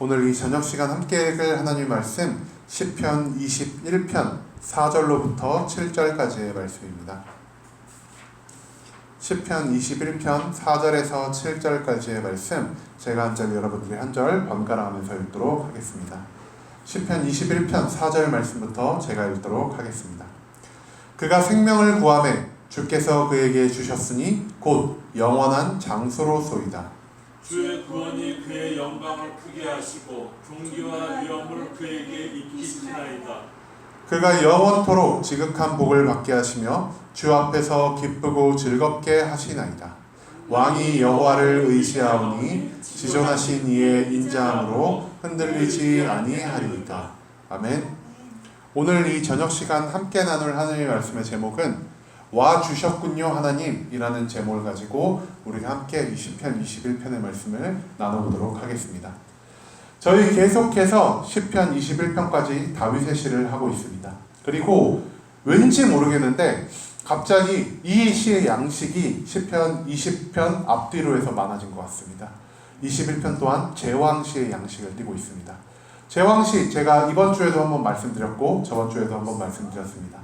오늘 이 저녁 시간 함께 읽을 하나님의 말씀 시편 21편 4절로부터 7절까지의 말씀입니다. 시편 21편 4절에서 7절까지의 말씀, 제가 한 절 여러분들이 한 절 번갈아 가면서 읽도록 하겠습니다. 시편 21편 4절 말씀부터 제가 읽도록 하겠습니다. 그가 생명을 구하매 주께서 그에게 주셨으니 곧 영원한 장소로소이다. 주의 구원이 그의 영광을 크게 하시고 존귀와 위엄을 그에게 입히시나이다. 그가 영원토록 지극한 복을 받게 하시며 주 앞에서 기쁘고 즐겁게 하시나이다. 왕이 여호와를 의지하오니 지존하신 이의 인자함으로 흔들리지 아니하리이다. 아멘. 오늘 이 저녁 시간 함께 나눌 하나님의 말씀의 제목은 와 주셨군요 하나님이라는 제목을 가지고 우리가 함께 이 시편 21편의 말씀을 나눠보도록 하겠습니다. 저희 계속해서 시편 21편까지 다윗의 시를 하고 있습니다. 그리고 왠지 모르겠는데 갑자기 이 시의 양식이 시편 20편 앞뒤로 해서 많아진 것 같습니다. 21편 또한 제왕시의 양식을 띠고 있습니다. 제왕시 제가 이번 주에도 한번 말씀드렸고 저번 주에도 한번 말씀드렸습니다.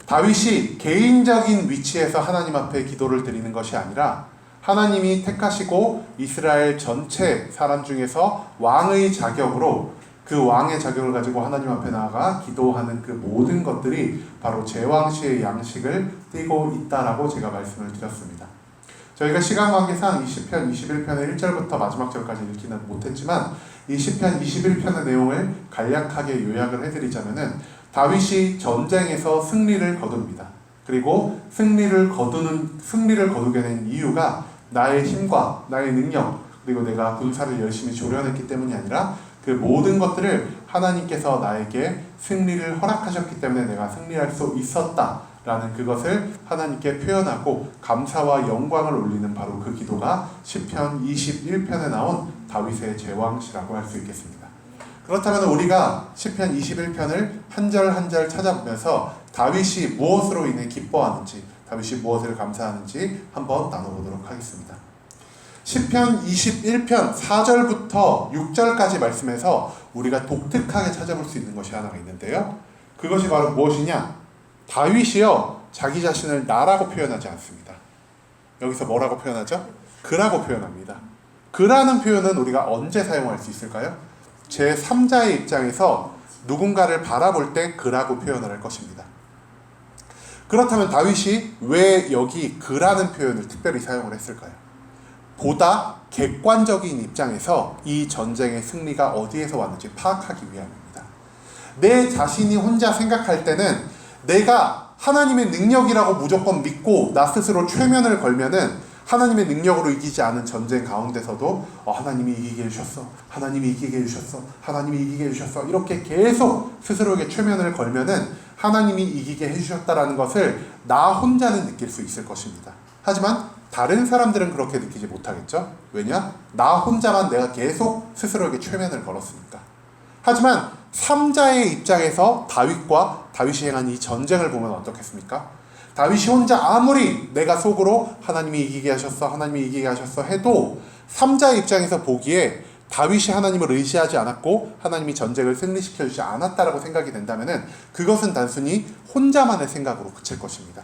다윗이 개인적인 위치에서 하나님 앞에 기도를 드리는 것이 아니라 하나님이 택하시고 이스라엘 전체 사람 중에서 왕의 자격으로 그 왕의 자격을 가지고 하나님 앞에 나아가 기도하는 그 모든 것들이 바로 제왕시의 양식을 띠고 있다라고 제가 말씀을 드렸습니다. 저희가 시간 관계상 이 시편 21편의 1절부터 마지막 절까지 읽지는 못했지만 이 시편 21편의 내용을 간략하게 요약을 해드리자면은 다윗이 전쟁에서 승리를 거둡니다. 그리고 승리를 거두게 된 이유가 나의 힘과 나의 능력, 그리고 내가 군사를 열심히 조련했기 때문이 아니라 그 모든 것들을 하나님께서 나에게 승리를 허락하셨기 때문에 내가 승리할 수 있었다라는 그것을 하나님께 표현하고 감사와 영광을 올리는 바로 그 기도가 시편 21편에 나온 다윗의 제왕시라고 할 수 있겠습니다. 그렇다면 우리가 시편 21편을 한 절 한 절 찾아보면서 다윗이 무엇으로 인해 기뻐하는지, 다윗이 무엇을 감사하는지 한번 나눠보도록 하겠습니다. 시편 21편 4절부터 6절까지 말씀에서 우리가 독특하게 찾아볼 수 있는 것이 하나가 있는데요. 그것이 바로 무엇이냐? 다윗이요, 자기 자신을 나라고 표현하지 않습니다. 여기서 뭐라고 표현하죠? 그라고 표현합니다. 그라는 표현은 우리가 언제 사용할 수 있을까요? 제3자의 입장에서 누군가를 바라볼 때 그라고 표현을 할 것입니다. 그렇다면 다윗이 왜 여기 그라는 표현을 특별히 사용을 했을까요? 보다 객관적인 입장에서 이 전쟁의 승리가 어디에서 왔는지 파악하기 위함입니다. 내 자신이 혼자 생각할 때는 내가 하나님의 능력이라고 무조건 믿고 나 스스로 최면을 걸면은 하나님의 능력으로 이기지 않은 전쟁 가운데서도 하나님이 이기게 해주셨어, 하나님이 이기게 해주셨어, 하나님이 이기게 해주셨어, 이렇게 계속 스스로에게 최면을 걸면은 하나님이 이기게 해주셨다라는 것을 나 혼자는 느낄 수 있을 것입니다. 하지만 다른 사람들은 그렇게 느끼지 못하겠죠? 왜냐? 나 혼자만 내가 계속 스스로에게 최면을 걸었으니까. 하지만 3자의 입장에서 다윗이 행한 이 전쟁을 보면 어떻겠습니까? 다윗이 혼자 아무리 내가 속으로 하나님이 이기게 하셨어, 하나님이 이기게 하셨어 해도 3자의 입장에서 보기에 다윗이 하나님을 의지하지 않았고 하나님이 전쟁을 승리시켜주지 않았다라고 생각이 된다면 그것은 단순히 혼자만의 생각으로 그칠 것입니다.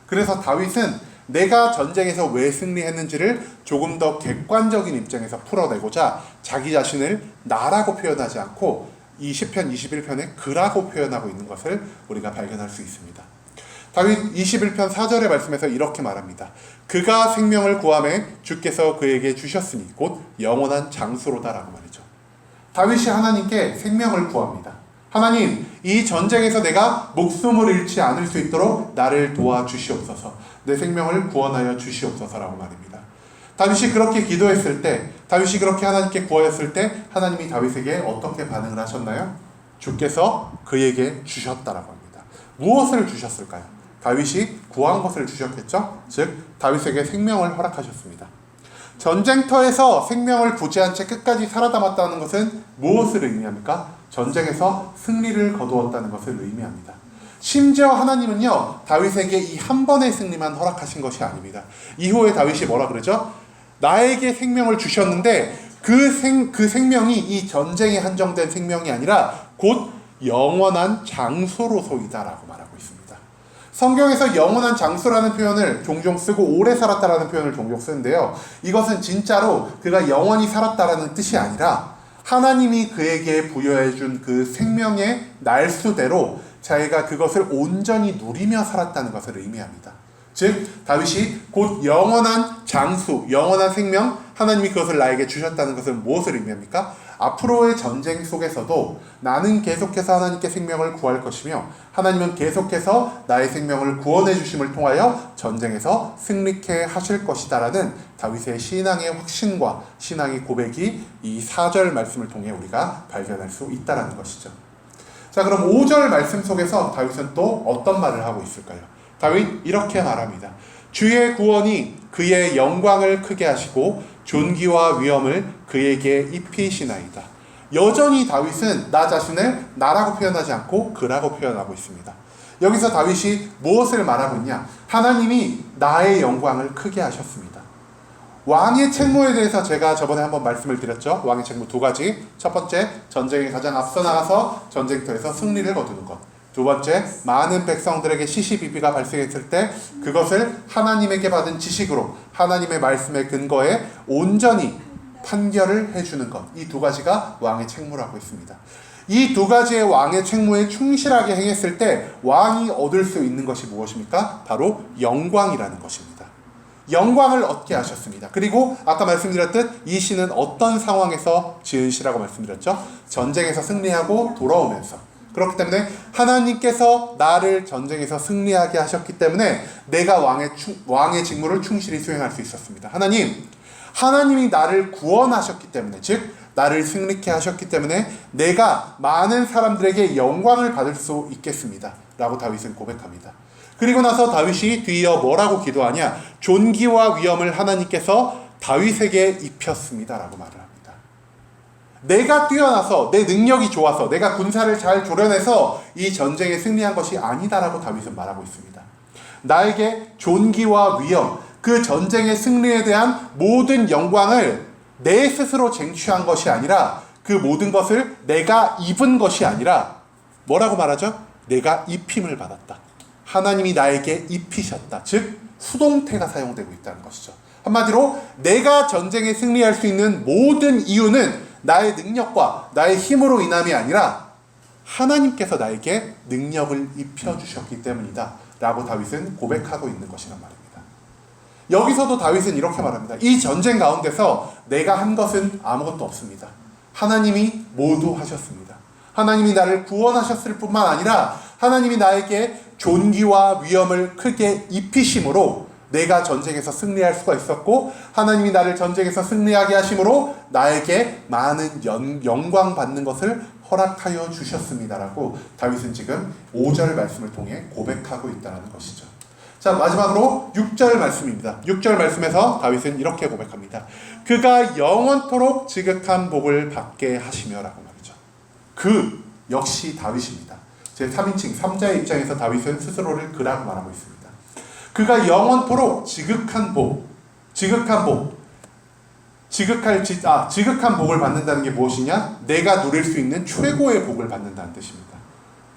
그래서 다윗은 내가 전쟁에서 왜 승리했는지를 조금 더 객관적인 입장에서 풀어내고자 자기 자신을 나라고 표현하지 않고 이 시편 21편에 그라고 표현하고 있는 것을 우리가 발견할 수 있습니다. 다윗 21편 4절의 말씀에서 이렇게 말합니다. 그가 생명을 구하매 주께서 그에게 주셨으니 곧 영원한 장수로다라고 말이죠. 다윗이 하나님께 생명을 구합니다. 하나님, 이 전쟁에서 내가 목숨을 잃지 않을 수 있도록 나를 도와주시옵소서, 내 생명을 구원하여 주시옵소서라고 말입니다. 다윗이 그렇게 기도했을 때, 다윗이 그렇게 하나님께 구하였을 때 하나님이 다윗에게 어떻게 반응을 하셨나요? 주께서 그에게 주셨다라고 합니다. 무엇을 주셨을까요? 다윗이 구한 것을 주셨겠죠? 즉 다윗에게 생명을 허락하셨습니다. 전쟁터에서 생명을 부지한 채 끝까지 살아남았다는 것은 무엇을 의미합니까? 전쟁에서 승리를 거두었다는 것을 의미합니다. 심지어 하나님은요, 다윗에게 이 한 번의 승리만 허락하신 것이 아닙니다. 이후에 다윗이 뭐라 그러죠? 나에게 생명을 주셨는데 그 생명이 이 전쟁에 한정된 생명이 아니라 곧 영원한 장소로소이다라고 말하고 있습니다. 성경에서 영원한 장소라는 표현을 종종 쓰고 오래 살았다라는 표현을 종종 쓰는데요. 이것은 진짜로 그가 영원히 살았다라는 뜻이 아니라 하나님이 그에게 부여해 준 그 생명의 날수대로 자기가 그것을 온전히 누리며 살았다는 것을 의미합니다. 즉 다윗이 곧 영원한 장수, 영원한 생명, 하나님이 그것을 나에게 주셨다는 것은 무엇을 의미합니까? 앞으로의 전쟁 속에서도 나는 계속해서 하나님께 생명을 구할 것이며 하나님은 계속해서 나의 생명을 구원해 주심을 통하여 전쟁에서 승리케 하실 것이다라는 다윗의 신앙의 확신과 신앙의 고백이 이 4절 말씀을 통해 우리가 발견할 수 있다는 것이죠. 자, 그럼 5절 말씀 속에서 다윗은 또 어떤 말을 하고 있을까요? 다윗 이렇게 말합니다. 주의 구원이 그의 영광을 크게 하시고 존귀와 위엄을 그에게 입히시나이다. 여전히 다윗은 나 자신을 나라고 표현하지 않고 그라고 표현하고 있습니다. 여기서 다윗이 무엇을 말하고 있냐? 하나님이 나의 영광을 크게 하셨습니다. 왕의 책무에 대해서 제가 저번에 한번 말씀을 드렸죠. 왕의 책무 2가지. 첫 번째, 전쟁에 가장 앞서 나가서 전쟁터에서 승리를 거두는 것. 두 번째, 많은 백성들에게 시시비비가 발생했을 때 그것을 하나님에게 받은 지식으로 하나님의 말씀의 근거에 온전히 판결을 해주는 것. 이 2가지가 왕의 책무라고 했습니다. 이 2가지의 왕의 책무에 충실하게 행했을 때 왕이 얻을 수 있는 것이 무엇입니까? 바로 영광이라는 것입니다. 영광을 얻게 하셨습니다. 그리고 아까 말씀드렸듯 이 시는 어떤 상황에서 지은 시라고 말씀드렸죠? 전쟁에서 승리하고 돌아오면서. 그렇기 때문에 하나님께서 나를 전쟁에서 승리하게 하셨기 때문에 내가 왕의 직무를 충실히 수행할 수 있었습니다. 하나님이 나를 구원하셨기 때문에, 즉 나를 승리케 하셨기 때문에 내가 많은 사람들에게 영광을 받을 수 있겠습니다 라고 다윗은 고백합니다. 그리고 나서 다윗이 뒤이어 뭐라고 기도하냐? 존귀와 위엄을 하나님께서 다윗에게 입혔습니다 라고 말을 합니다. 내가 뛰어나서, 내 능력이 좋아서, 내가 군사를 잘 조련해서 이 전쟁에 승리한 것이 아니다라고 다윗은 말하고 있습니다. 나에게 존귀와 위엄, 그 전쟁의 승리에 대한 모든 영광을 내 스스로 쟁취한 것이 아니라 그 모든 것을 내가 입은 것이 아니라 뭐라고 말하죠? 내가 입힘을 받았다. 하나님이 나에게 입히셨다. 즉 수동태가 사용되고 있다는 것이죠. 한마디로 내가 전쟁에 승리할 수 있는 모든 이유는 나의 능력과 나의 힘으로 인함이 아니라 하나님께서 나에게 능력을 입혀주셨기 때문이다 라고 다윗은 고백하고 있는 것이란 말입니다. 여기서도 다윗은 이렇게 말합니다. 이 전쟁 가운데서 내가 한 것은 아무것도 없습니다. 하나님이 모두 하셨습니다. 하나님이 나를 구원하셨을 뿐만 아니라 하나님이 나에게 존귀와 위엄을 크게 입히심으로 내가 전쟁에서 승리할 수가 있었고 하나님이 나를 전쟁에서 승리하게 하심으로 나에게 많은 영광 받는 것을 허락하여 주셨습니다라고 다윗은 지금 5절 말씀을 통해 고백하고 있다는 것이죠. 자, 마지막으로 6절 말씀입니다. 6절 말씀에서 다윗은 이렇게 고백합니다. 그가 영원토록 지극한 복을 받게 하시며라고 말이죠. 그 역시 다윗입니다. 제 3인칭 3자의 입장에서 다윗은 스스로를 그라고 말하고 있습니다. 그가 영원토록 지극한 복을 받는다는 게 무엇이냐? 내가 누릴 수 있는 최고의 복을 받는다는 뜻입니다.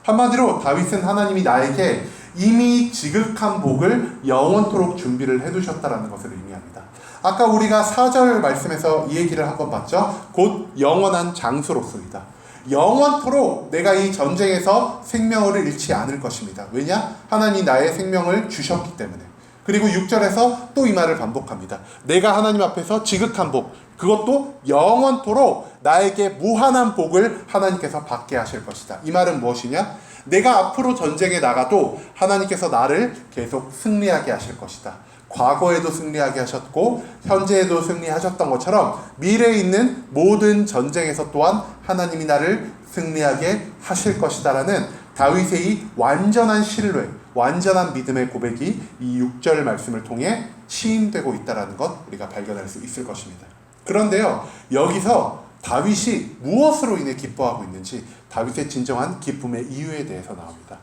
한마디로 다윗은 하나님이 나에게 이미 지극한 복을 영원토록 준비를 해두셨다라는 것을 의미합니다. 아까 우리가 4절 말씀에서 이 얘기를 한번 봤죠? 곧 영원한 장수로서이다. 영원토록 내가 이 전쟁에서 생명을 잃지 않을 것입니다. 왜냐? 하나님이 나의 생명을 주셨기 때문에. 그리고 6절에서 또 이 말을 반복합니다. 내가 하나님 앞에서 지극한 복, 그것도 영원토록 나에게 무한한 복을 하나님께서 받게 하실 것이다. 이 말은 무엇이냐? 내가 앞으로 전쟁에 나가도 하나님께서 나를 계속 승리하게 하실 것이다. 과거에도 승리하게 하셨고 현재에도 승리하셨던 것처럼 미래에 있는 모든 전쟁에서 또한 하나님이 나를 승리하게 하실 것이다라는 다윗의 이 완전한 신뢰, 완전한 믿음의 고백이 이 6절 말씀을 통해 시인되고 있다는 것 우리가 발견할 수 있을 것입니다. 그런데요, 여기서 다윗이 무엇으로 인해 기뻐하고 있는지 다윗의 진정한 기쁨의 이유에 대해서 나옵니다.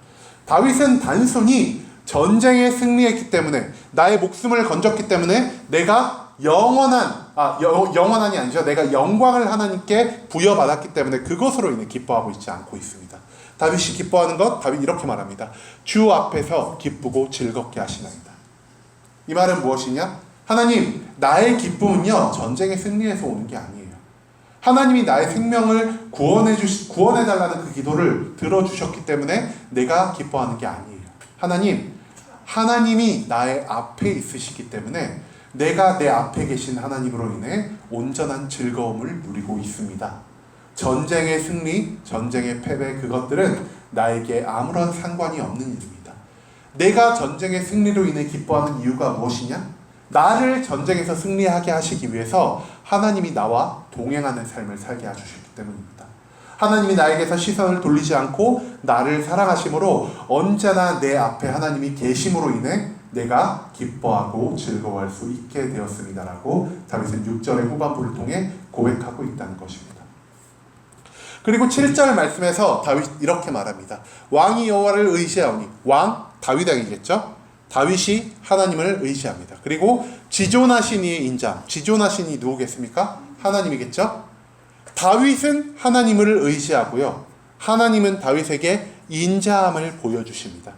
다윗은 단순히 전쟁에 승리했기 때문에 나의 목숨을 건졌기 때문에 내가 영원한이 아니죠. 내가 영광을 하나님께 부여받았기 때문에 그것으로 인해 기뻐하고 있지 않고 있습니다. 다윗이 기뻐하는 것, 다윗 이렇게 말합니다. 주 앞에서 기쁘고 즐겁게 하시나이다. 이 말은 무엇이냐? 하나님, 나의 기쁨은요, 전쟁의 승리에서 오는 게 아니에요. 하나님이 나의 생명을 구원해달라는 그 기도를 들어주셨기 때문에 내가 기뻐하는 게 아니에요. 하나님이 나의 앞에 있으시기 때문에 내가 내 앞에 계신 하나님으로 인해 온전한 즐거움을 누리고 있습니다. 전쟁의 승리, 전쟁의 패배, 그것들은 나에게 아무런 상관이 없는 일입니다. 내가 전쟁의 승리로 인해 기뻐하는 이유가 무엇이냐? 나를 전쟁에서 승리하게 하시기 위해서 하나님이 나와 동행하는 삶을 살게 해주셨기 때문입니다. 하나님이 나에게서 시선을 돌리지 않고 나를 사랑하심으로 언제나 내 앞에 하나님이 계심으로 인해 내가 기뻐하고 즐거워할 수 있게 되었습니다라고 다윗은 6절의 후반부를 통해 고백하고 있다는 것입니다. 그리고 7절 말씀에서 다윗이 이렇게 말합니다. 왕이 여호와를 의지하오니, 왕 다윗 왕이겠죠? 다윗이 하나님을 의지합니다. 그리고 지존하신 이의 인자함, 지존하신 이 누구겠습니까? 하나님이겠죠? 다윗은 하나님을 의지하고요, 하나님은 다윗에게 인자함을 보여주십니다.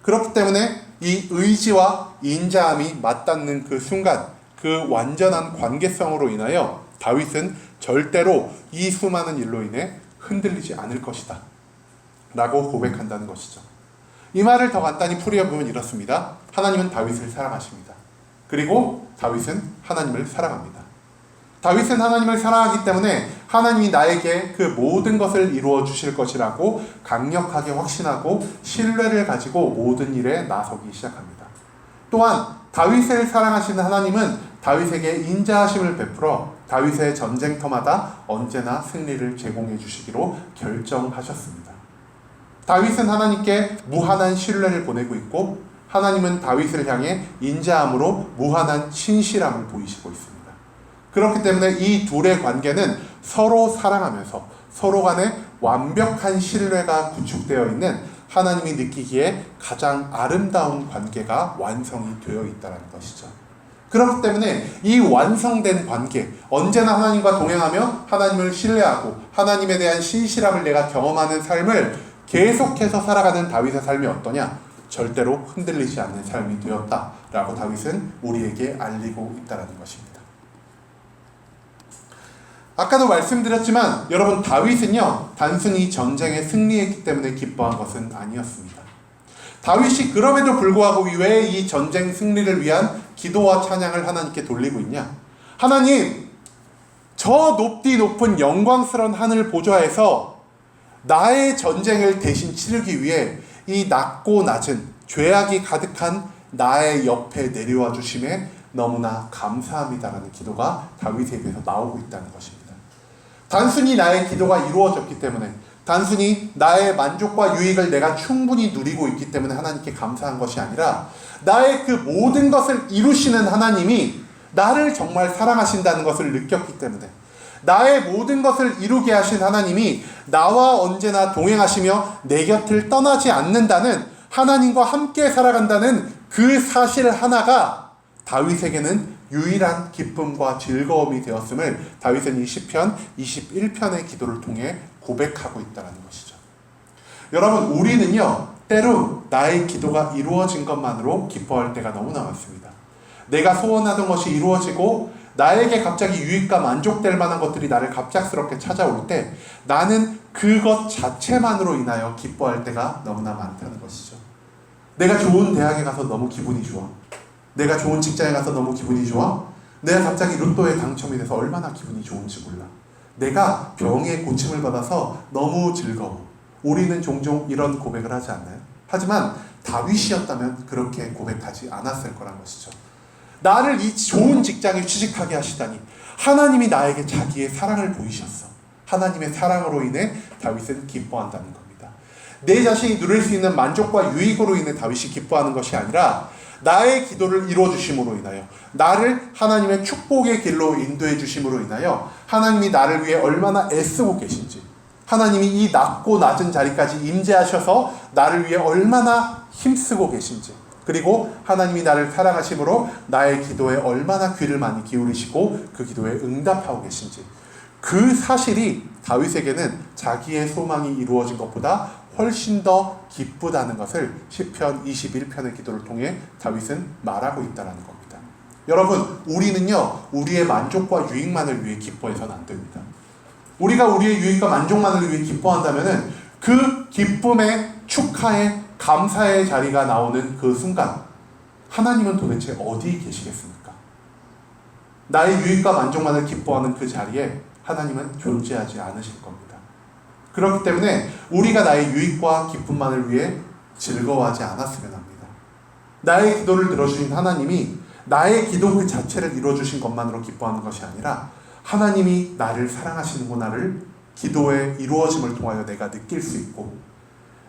그렇기 때문에 이 의지와 인자함이 맞닿는 그 순간, 그 완전한 관계성으로 인하여 다윗은 절대로 이 수많은 일로 인해 흔들리지 않을 것이다 라고 고백한다는 것이죠. 이 말을 더 간단히 풀이해보면 이렇습니다. 하나님은 다윗을 사랑하십니다. 그리고 다윗은 하나님을 사랑합니다. 다윗은 하나님을 사랑하기 때문에 하나님이 나에게 그 모든 것을 이루어 주실 것이라고 강력하게 확신하고 신뢰를 가지고 모든 일에 나서기 시작합니다. 또한 다윗을 사랑하시는 하나님은 다윗에게 인자하심을 베풀어 다윗의 전쟁터마다 언제나 승리를 제공해 주시기로 결정하셨습니다. 다윗은 하나님께 무한한 신뢰를 보내고 있고, 하나님은 다윗을 향해 인자함으로 무한한 신실함을 보이시고 있습니다. 그렇기 때문에 이 둘의 관계는 서로 사랑하면서 서로 간에 완벽한 신뢰가 구축되어 있는, 하나님이 느끼기에 가장 아름다운 관계가 완성이 되어 있다는 것이죠. 그렇기 때문에 이 완성된 관계, 언제나 하나님과 동행하며 하나님을 신뢰하고 하나님에 대한 신실함을 내가 경험하는 삶을 계속해서 살아가는 다윗의 삶이 어떠냐? 절대로 흔들리지 않는 삶이 되었다라고 다윗은 우리에게 알리고 있다는 것입니다. 아까도 말씀드렸지만 여러분, 다윗은요, 단순히 전쟁에 승리했기 때문에 기뻐한 것은 아니었습니다. 다윗이 그럼에도 불구하고 왜 이 전쟁 승리를 위한 기도와 찬양을 하나님께 돌리고 있냐? 하나님, 저 높디 높은 영광스러운 하늘 보좌에서 나의 전쟁을 대신 치르기 위해 이 낮고 낮은 죄악이 가득한 나의 옆에 내려와 주심에 너무나 감사합니다라는 기도가 다윗에게서 나오고 있다는 것입니다. 단순히 나의 기도가 이루어졌기 때문에, 단순히 나의 만족과 유익을 내가 충분히 누리고 있기 때문에 하나님께 감사한 것이 아니라, 나의 그 모든 것을 이루시는 하나님이 나를 정말 사랑하신다는 것을 느꼈기 때문에, 나의 모든 것을 이루게 하신 하나님이 나와 언제나 동행하시며 내 곁을 떠나지 않는다는, 하나님과 함께 살아간다는 그 사실 하나가 다윗에게는 유일한 기쁨과 즐거움이 되었음을 다윗은 이 시편 21편의 기도를 통해 고백하고 있다는 것이죠. 여러분, 우리는요, 때로 나의 기도가 이루어진 것만으로 기뻐할 때가 너무나 많습니다. 내가 소원하던 것이 이루어지고 나에게 갑자기 유익과 만족될 만한 것들이 나를 갑작스럽게 찾아올 때 나는 그것 자체만으로 인하여 기뻐할 때가 너무나 많다는 것이죠. 내가 좋은 대학에 가서 너무 기분이 좋아. 내가 좋은 직장에 가서 너무 기분이 좋아. 내가 갑자기 로또에 당첨이 돼서 얼마나 기분이 좋은지 몰라. 내가 병에 고침을 받아서 너무 즐거워. 우리는 종종 이런 고백을 하지 않나요? 하지만 다윗이었다면 그렇게 고백하지 않았을 거란 것이죠. 나를 이 좋은 직장에 취직하게 하시다니, 하나님이 나에게 자기의 사랑을 보이셨어. 하나님의 사랑으로 인해 다윗은 기뻐한다는 겁니다. 내 자신이 누릴 수 있는 만족과 유익으로 인해 다윗이 기뻐하는 것이 아니라 나의 기도를 이루어주심으로 인하여, 나를 하나님의 축복의 길로 인도해 주심으로 인하여 하나님이 나를 위해 얼마나 애쓰고 계신지, 하나님이 이 낮고 낮은 자리까지 임재하셔서 나를 위해 얼마나 힘쓰고 계신지, 그리고 하나님이 나를 사랑하심으로 나의 기도에 얼마나 귀를 많이 기울이시고 그 기도에 응답하고 계신지, 그 사실이 다윗에게는 자기의 소망이 이루어진 것보다 훨씬 더 기쁘다는 것을 시편 21편의 기도를 통해 다윗은 말하고 있다는 겁니다. 여러분, 우리는요, 우리의 만족과 유익만을 위해 기뻐해서는 안 됩니다. 우리가 우리의 유익과 만족만을 위해 기뻐한다면 그 기쁨의, 축하의, 감사의 자리가 나오는 그 순간 하나님은 도대체 어디 계시겠습니까? 나의 유익과 만족만을 기뻐하는 그 자리에 하나님은 존재하지 않으실 겁니다. 그렇기 때문에 우리가 나의 유익과 기쁨만을 위해 즐거워하지 않았으면 합니다. 나의 기도를 들어주신 하나님이 나의 기도 그 자체를 이루어주신 것만으로 기뻐하는 것이 아니라 하나님이 나를 사랑하시는구나를 기도의 이루어짐을 통하여 내가 느낄 수 있고,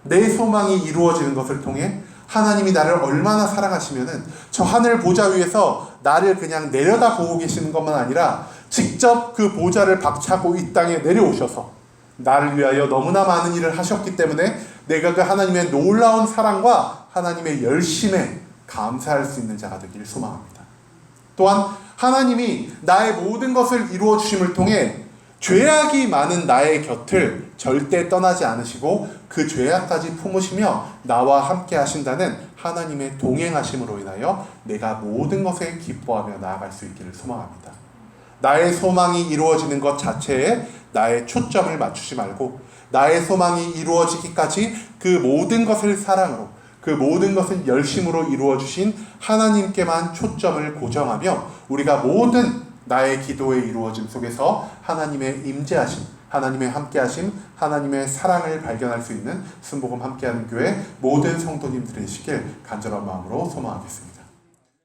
내 소망이 이루어지는 것을 통해 하나님이 나를 얼마나 사랑하시면은 저 하늘 보좌 위에서 나를 그냥 내려다보고 계시는 것만 아니라 직접 그 보좌를 박차고 이 땅에 내려오셔서 나를 위하여 너무나 많은 일을 하셨기 때문에 내가 그 하나님의 놀라운 사랑과 하나님의 열심에 감사할 수 있는 자가 되길 소망합니다. 또한 하나님이 나의 모든 것을 이루어 주심을 통해 죄악이 많은 나의 곁을 절대 떠나지 않으시고 그 죄악까지 품으시며 나와 함께 하신다는 하나님의 동행하심으로 인하여 내가 모든 것에 기뻐하며 나아갈 수 있기를 소망합니다. 나의 소망이 이루어지는 것 자체에 나의 초점을 맞추지 말고 나의 소망이 이루어지기까지 그 모든 것을 사랑으로, 그 모든 것을 열심으로 이루어 주신 하나님께만 초점을 고정하며 우리가 모든 나의 기도의 이루어짐 속에서 하나님의 임재하심, 하나님의 함께하심, 하나님의 사랑을 발견할 수 있는 순복음 함께하는 교회 모든 성도님들이 되시길 간절한 마음으로 소망하겠습니다.